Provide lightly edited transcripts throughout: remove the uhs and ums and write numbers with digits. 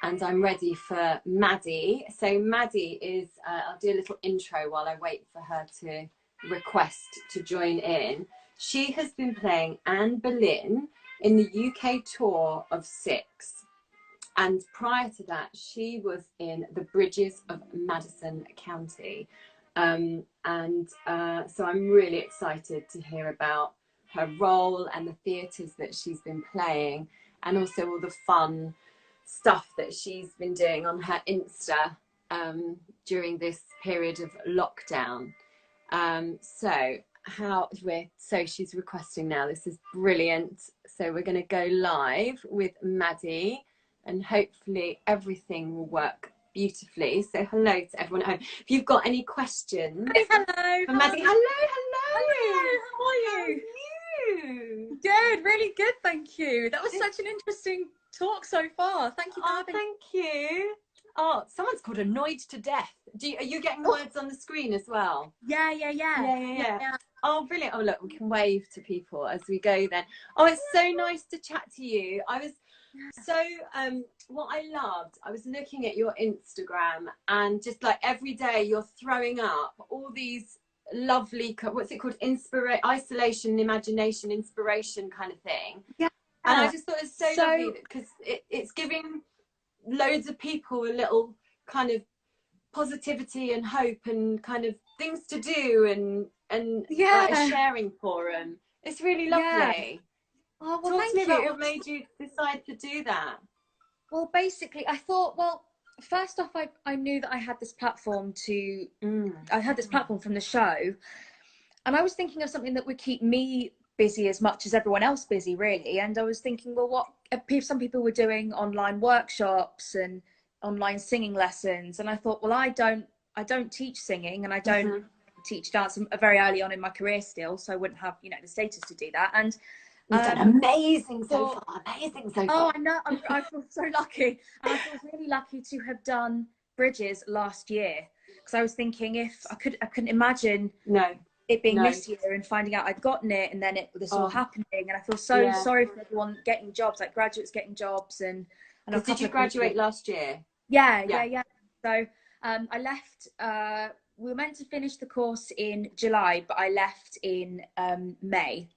and I'm ready for Maddie. So Maddie is, I'll do a little intro while I wait for her to request to join in. She has been playing Anne Boleyn in the UK tour of Six. And prior to that, she was in the Bridges of Madison County. So I'm really excited to hear about her role and the theatres that she's been playing, and also all the fun stuff that she's been doing on her Insta during this period of lockdown. So she's requesting now. This is brilliant. So we're going to go live with Maddie, and hopefully everything will work beautifully. So hello to everyone at home. If you've got any questions, hello, for Maddie. Hello. How are you? Good, really good, thank you. That was such an interesting talk so far. Thank you for having me. Thank you. Oh, someone's called annoyed to death. Are you getting the words on the screen as well? Yeah. Oh, brilliant. Oh, look, we can wave to people as we go then. Oh, it's so nice to chat to you. I was what I loved, I was looking at your Instagram, and just like every day you're throwing up all these lovely, what's it called, isolation, imagination, inspiration kind of thing. Yeah. And I just thought it's so lovely because it's giving loads of people a little kind of positivity and hope and kind of things to do, and like a sharing forum. It's really lovely. Yeah. Oh, well, Talk to me about what made you decide to do that. Well, basically, I thought, well, first off, I knew that I had this platform I had this platform from the show, and I was thinking of something that would keep me busy as much as everyone else busy, really. And I was thinking, well, some people were doing online workshops and online singing lessons, and I thought, well, I don't teach singing, and I don't teach dance. I'm very early on in my career still, so I wouldn't have the status to do that. And you've done amazing so far. Oh, I know. I feel so lucky, and I feel really lucky to have done Bridges last year, because I was thinking I couldn't imagine it being this year and finding out I'd gotten it, and then this all happening, and I feel so sorry for everyone getting jobs, like graduates getting jobs, and did you graduate last year? Yeah. So I left. We were meant to finish the course in July, but I left in May.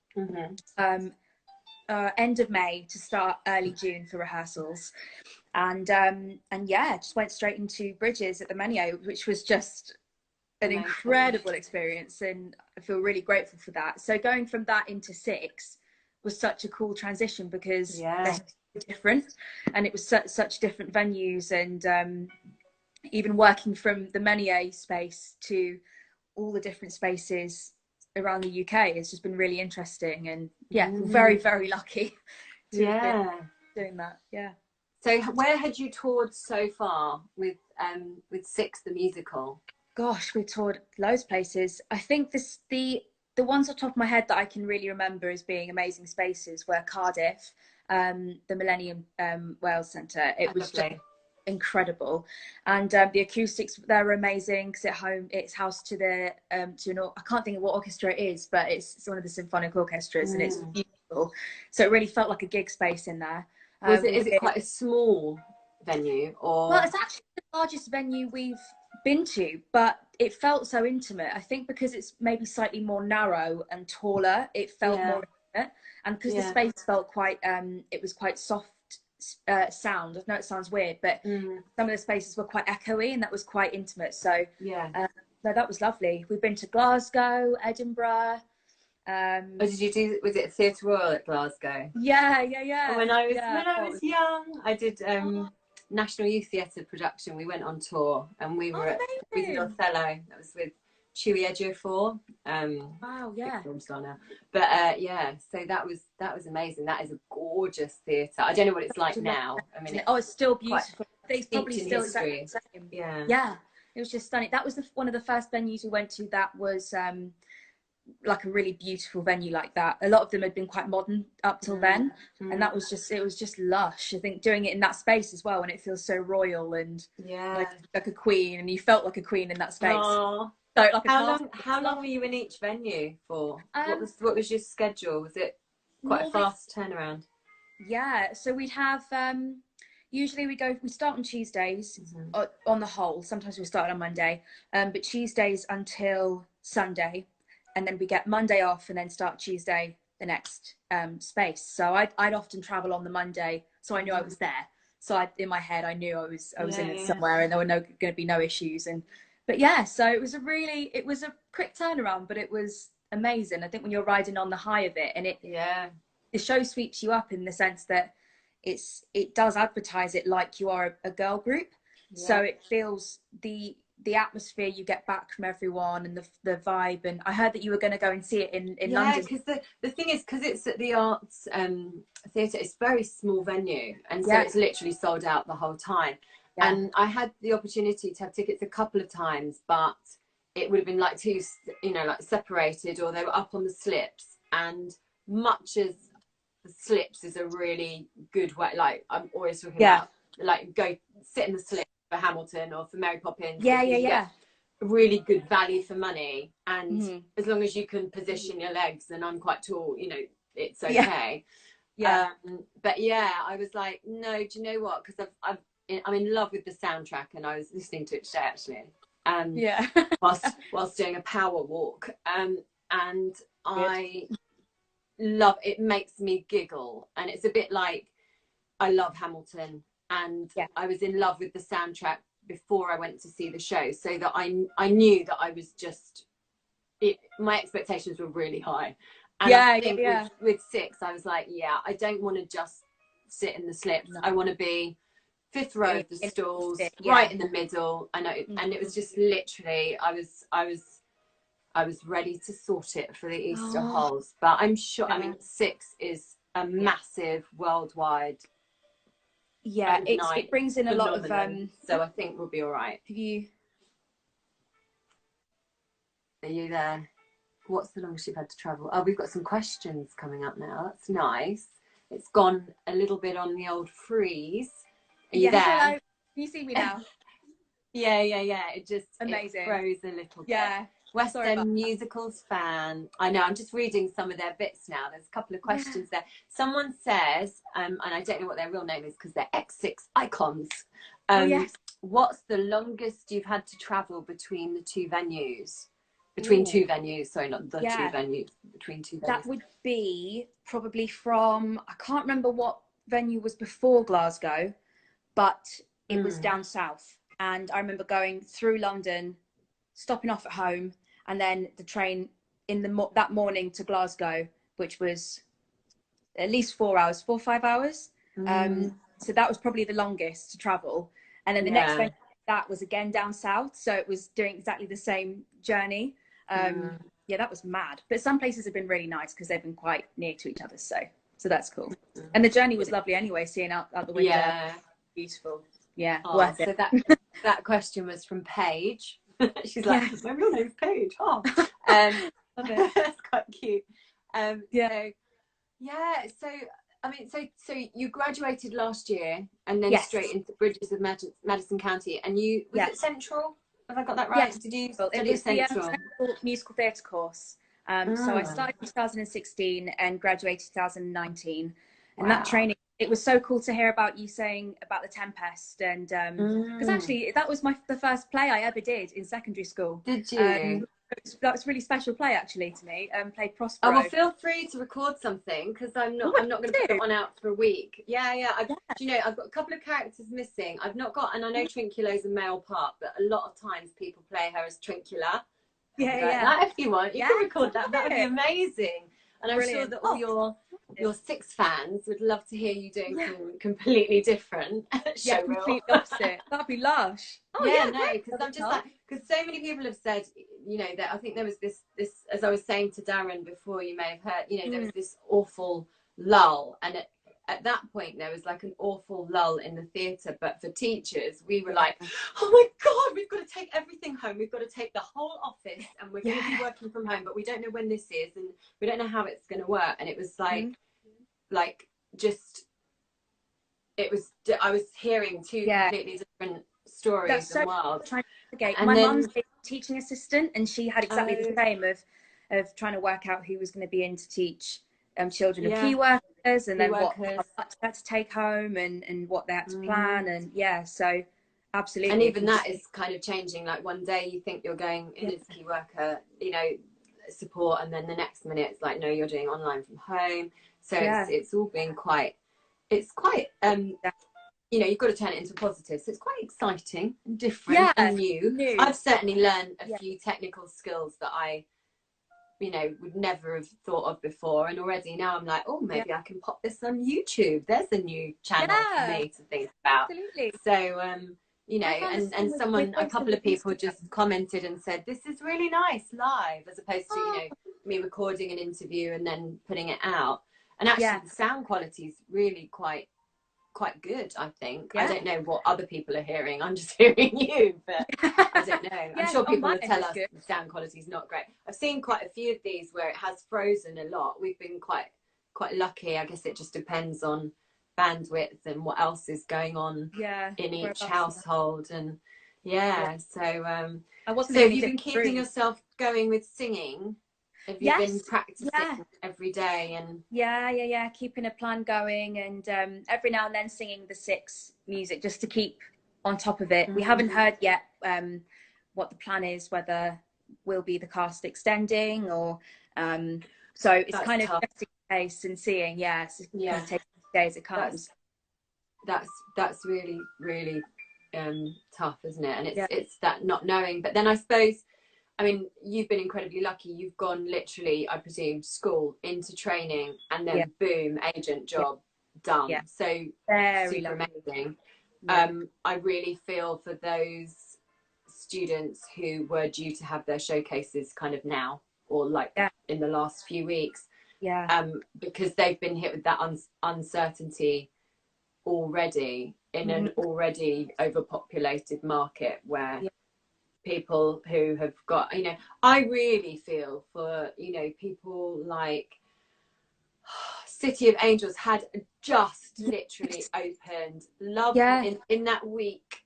End of May to start early June for rehearsals, and just went straight into Bridges at the Menio, which was just an incredible experience, and I feel really grateful for that. So going from that into Six was such a cool transition, because they're different, and it was such different venues, and even working from the Menio space to all the different spaces around the UK has just been really interesting, and very, very lucky to be doing that. So where had you toured so far with Six the musical? Gosh, we toured loads of places. I think the ones off the top of my head that I can really remember as being amazing spaces were Cardiff, the Millennium Wales Centre. It was just incredible, and the acoustics there were amazing, because it's housed to the I can't think of what orchestra it is, but it's one of the symphonic orchestras, and it's beautiful. So it really felt like a gig space in there. Is it quite a small venue, or? Well, it's actually the largest venue we've been to, but it felt so intimate. I think because it's maybe slightly more narrow and taller, it felt more intimate, and because the space felt quite it was quite soft sound. I know it sounds weird, but some of the spaces were quite echoey, and that was quite intimate. So no, that was lovely. We've been to Glasgow, Edinburgh. Did you do? Was it Theatre Royal at Glasgow? Yeah. When I was young, I did National Youth Theatre production. We went on tour, and we did Othello. That was with Chewy Ejiofor. Wow, yeah. Film star now. But so that was amazing. That is a gorgeous theatre. I don't know what it's like now. I mean, it's still beautiful. It's probably still exactly the same. Yeah. It was just stunning. That was one of the first venues we went to that was like a really beautiful venue like that. A lot of them had been quite modern up till then, and it was just lush. I think doing it in that space as well, and it feels so royal and like a queen, and you felt like a queen in that space. Aww. So like how long were you in each venue for? What was your schedule? Was it quite a fast turnaround? Yeah, so we'd have Usually we start on Tuesdays, on the whole. Sometimes we start on Monday, but Tuesdays until Sunday, and then we get Monday off and then start Tuesday the next space. So I'd often travel on the Monday, so I knew I was there. So in my head, I knew I was in it somewhere, and there were going to be no issues. But yeah, so it was a quick turnaround, but it was amazing. I think when you're riding on the high of it, and the show sweeps you up in the sense that it does advertise it like you are a girl group, so it feels the atmosphere you get back from everyone, and the vibe. And I heard that you were going to go and see it in London. Because the thing is, because it's at the Arts Theatre, it's a very small venue, and so it's literally sold out the whole time. And I had the opportunity to have tickets a couple of times, but it would have been like two, like separated, or they were up on the slips. And much as the slips is a really good way, like I'm always talking about, like go sit in the slip for Hamilton or for Mary Poppins. Really good value for money, and as long as you can position your legs, and I'm quite tall, it's okay. But I was like, no, do you know what, because I'm in love with the soundtrack, and I was listening to it today actually, whilst doing a power walk, and I love it. Makes me giggle, and it's a bit like, I love Hamilton, and I was in love with the soundtrack before I went to see the show, so that I knew that I was just my expectations were really high. And I think with Six, I was like, I don't want to just sit in the slips. I want to be fifth row of the stalls, right in the middle. I know, and it was just literally, I was ready to sort it for the Easter holes. But I'm sure, I mean, Six is a massive worldwide. It brings in a lot of so I think we'll be all right. Are you there? What's the longest you've had to travel? Oh, we've got some questions coming up now. That's nice. It's gone a little bit on the old freeze. Are you there? Hello. Can you see me now? Yeah. It just amazing. It froze a little bit. West End musicals fan. I know, I'm just reading some of their bits now. There's a couple of questions there. Someone says, and I don't know what their real name is because they're X6 icons. What's the longest you've had to travel between the two venues? Between two venues, sorry, not the two venues, between two venues. That would be probably from, I can't remember what venue was before Glasgow, but it was down south. And I remember going through London, stopping off at home, and then the train that morning to Glasgow, which was at least 4 hours, 4 or 5 hours. So that was probably the longest to travel. And then the next venue, that was again down south, so it was doing exactly the same journey. That was mad. But some places have been really nice because they've been quite near to each other, so that's cool. And the journey was lovely anyway, seeing out the window. Beautiful. Worth it. So that question was from Paige. She's like, my real name's Paige. Love it. That's quite cute. So I mean, so you graduated last year, and then straight into Bridges of Madison County, and you was it Central? Have I got that right? Did you study Central? The musical theatre course. So I started in 2016 and graduated 2019, and that training, it was so cool to hear about you saying about the Tempest, and because actually that was the first play I ever did in secondary school. Did you? That was a really special play actually to me. Played Prospero. Oh, well, feel free to record something, because I'm not going to put one out for a week. Do you know, I've got a couple of characters missing. I've not got, and I know Twinkula's a male part, but a lot of times people play her as Twinkula. That if you want, you can record that. That would be amazing. And I'm sure that all your Six fans would love to hear you doing something completely different. Completely opposite. That'd be lush. Because I'm just like, because so many people have said, that I think there was this, as I was saying to Darren before, you may have heard, there was this awful lull, and at that point there was like an awful lull in the theatre, but for teachers we were like, oh my god, we've got to take everything home, we've got to take the whole office, and we're going to be working from home, but we don't know when this is, and we don't know how it's going to work. And it was like I was hearing two completely different stories and worlds. My mum's a teaching assistant, and she had exactly the same of trying to work out who was going to be in to teach children of key work, pre-workers, and then what pre-workers. they had to take home, and what they had to plan, and yeah, so absolutely. And even that is kind of changing. Like one day you think you're going in as key worker, you know, support, and then the next minute it's like, no, you're doing online from home. So it's all been quite, you know, you've got to turn it into positive. So it's quite exciting and different and new. I've certainly learned a few technical skills that I, you know, would never have thought of before. And already now I'm like, oh, maybe I can pop this on YouTube. There's a new channel for me to think about. Absolutely. So, you know, and someone, a couple of people just commented and said, this is really nice live, as opposed to, you know, me recording an interview and then putting it out. And actually the sound quality is really quite good, I think. I don't know what other people are hearing. I'm just hearing you, but I don't know. I'm sure people will tell us the sound quality is not great. I've seen quite a few of these where it has frozen a lot. We've been quite lucky. I guess it just depends on bandwidth and what else is going on in each household. And so have you been keeping yourself going with singing? Have you been practicing every day? And keeping a plan going, and every now and then singing the Six music just to keep on top of it. We haven't heard yet what the plan is, whether will be the cast extending or so it's kind of just in case and seeing kind of take each day as it comes. That's really tough, isn't it? And it's that not knowing. But then I suppose, I mean, you've been incredibly lucky. You've gone literally, I presume, school into training, and then boom, agent job done. So very super lucky. amazing. I really feel for those students who were due to have their showcases kind of now, or like in the last few weeks, because they've been hit with that uncertainty already in an already overpopulated market where people who have got, you know, I really feel for, you know, people like City of Angels had just literally opened. In that week,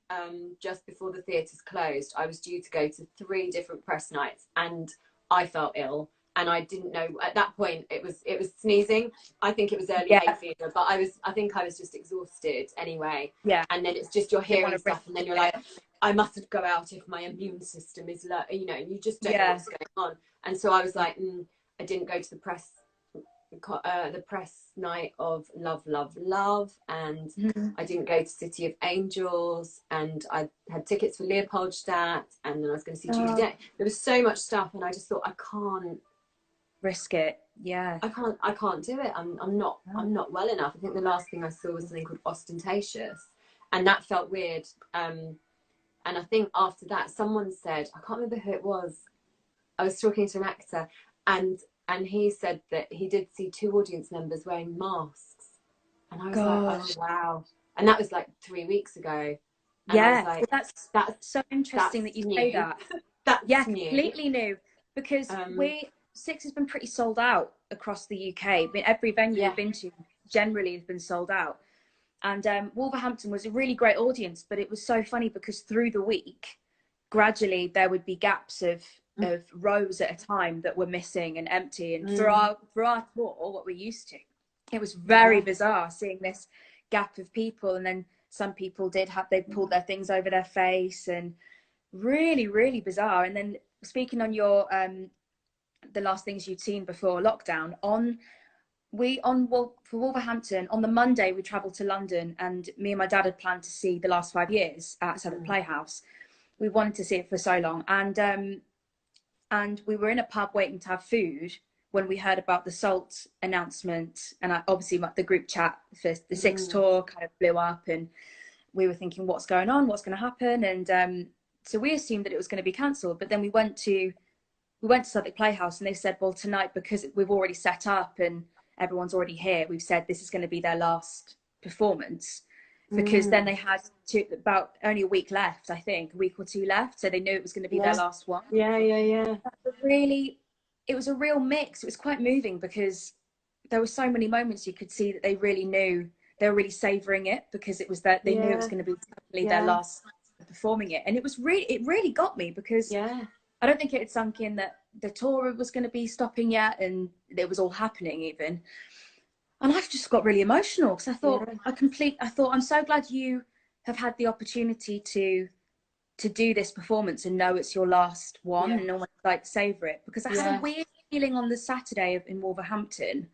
just before the theatres closed, I was due to go to 3 different press nights, and I felt ill, and I didn't know at that point. It was sneezing. I think it was early hay fever, but I think I was just exhausted anyway. And then it's just you're hearing stuff, and then you're like, I mustn't go out if my immune system is low, you know, and you just don't know what's going on. And so I was like, I didn't go to the press night of Love, and I didn't go to City of Angels, and I had tickets for Leopoldstadt, and then I was going to see Judy Dench. There was so much stuff, and I just thought, I can't risk it. I can't do it. I'm not well enough. I think the last thing I saw was something called Ostentatious, and that felt weird. And I think after that, someone said, I can't remember who it was. I was talking to an actor, and he said that he did see 2 audience members wearing masks. And I was like, oh, wow. And that was like 3 weeks ago. And I was like, well, that's so interesting that you say that. That's new. Completely new. Because Six has been pretty sold out across the UK. I mean, every venue we've been to generally has been sold out. And Wolverhampton was a really great audience, but it was so funny because through the week, gradually there would be gaps of rows at a time that were missing and empty. And for our tour, what we're used to, it was very bizarre seeing this gap of people. And then some people they pulled their things over their face, and really, really bizarre. And then speaking on your the last things you'd seen before lockdown, for Wolverhampton, on the Monday we travelled to London, and me and my dad had planned to see The Last 5 Years at Southwark Playhouse. We wanted to see it for so long, and we were in a pub waiting to have food when we heard about the Salt announcement, and obviously the group chat for the Six tour kind of blew up, and we were thinking, what's going on, what's going to happen? And so we assumed that it was going to be cancelled, but then we went to Southwark Playhouse, and they said, well, tonight, because we've already set up and everyone's already here, we've said this is going to be their last performance, because then they had about only a week left, I think, a week or 2 left, so they knew it was going to be their last one. It was a real mix. It was quite moving because there were so many moments you could see that they really knew, they were really savouring it, because it was that they knew it was going to be their last performing it. And it really got me, because I don't think it had sunk in that the tour was going to be stopping yet, and it was all happening even. And I just got really emotional because I thought, Yeah. I thought, I'm so glad you have had the opportunity to do this performance and know it's your last one, Yeah. and almost like savor it. Because I had a Yeah. weird feeling on the Saturday in Wolverhampton.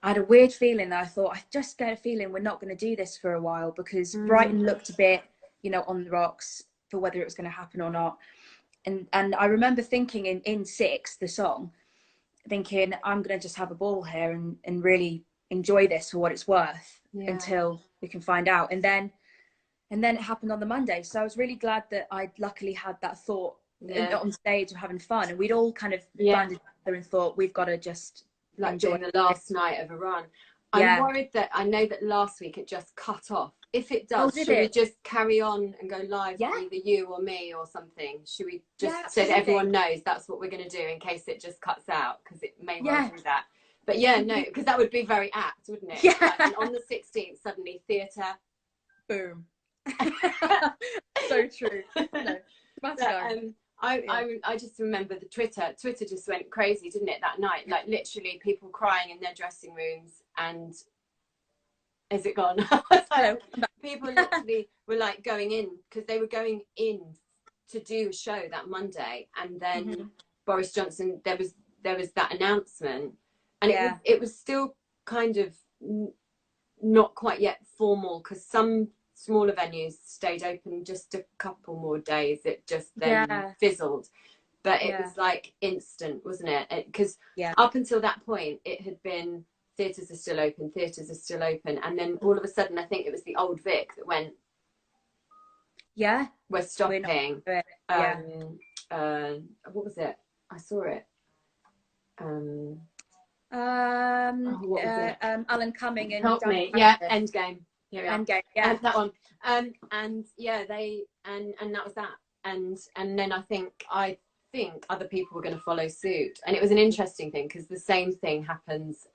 I had a weird feeling that I thought, I just get a feeling we're not going to do this for a while, because Brighton looked a bit, you know, on the rocks for whether it was going to happen or not. And I remember thinking in Six, the song, thinking, I'm going to just have a ball here and really enjoy this for what it's worth until we can find out. And then it happened on the Monday. So I was really glad that I luckily had that thought on stage of having fun. And we'd all kind of banded together and thought, we've got to just like enjoy doing the last night of a run. I'm Yeah. worried that, I know that last week it just cut off. If it does, did should we it? just carry on and go live Yeah. for either you or me or something? Should we just, so that absolutely. everyone knows that's what we're going to do in case it just cuts out? Because it may well Yeah. do that. But yeah, no, because that would be very apt, wouldn't it? Yeah. Like, and on the 16th, suddenly theatre. Boom. So true. No, I just remember the Twitter just went crazy, didn't it, that night? Like literally people crying in their dressing rooms. And is it gone? Like, people literally were like going in, because they were going in to do a show that Monday, and then Boris Johnson, there was that announcement, and it was still kind of not quite yet formal, because some smaller venues stayed open just a couple more days. It just then fizzled, but it was like instant, wasn't it? Because up until that point it had been theatres are still open, and then all of a sudden I think it was the Old Vic that went, we're stopping. What was it? I saw it. What was it? Alan Cumming and Help me. Yeah, Endgame. Here we are. Endgame. Yeah, that one. And yeah, they and that was that. And then I think other people were going to follow suit. And it was an interesting thing, because the same thing happens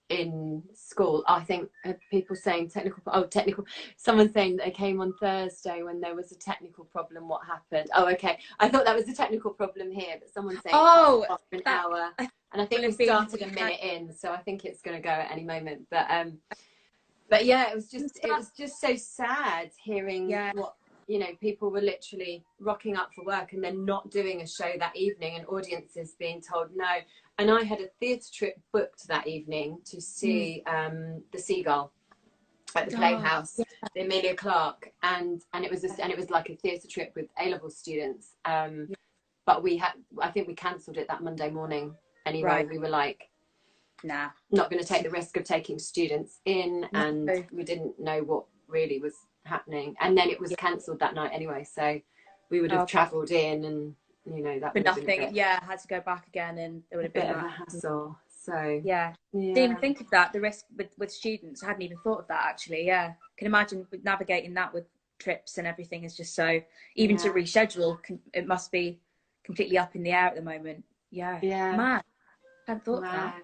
in school. I think people saying technical. Someone saying that they came on Thursday when there was a technical problem. What happened? Oh, okay. I thought that was a technical problem here, but someone saying for an hour. And I think we started a minute in, so I think it's going to go at any moment. But yeah, it was just so sad hearing what, you know, people were literally rocking up for work and then not doing a show that evening, and audiences being told no. And I had a theatre trip booked that evening to see the Seagull at the Playhouse, the Amelia Clark, and it was like a theatre trip with A-level students. But I think we cancelled it that Monday morning anyway. Right. We were like, nah, not going to take the risk of taking students in, and we didn't know what really was happening. And then it was cancelled that night anyway, so we would have travelled in, and you know, that would have been a bit, had to go back again, and it would have been a hassle. So didn't even think of that, the risk with students. I hadn't even thought of that, actually. Can imagine navigating that with trips and everything is just so, even to reschedule, it must be completely up in the air at the moment. Mad. I hadn't thought of that.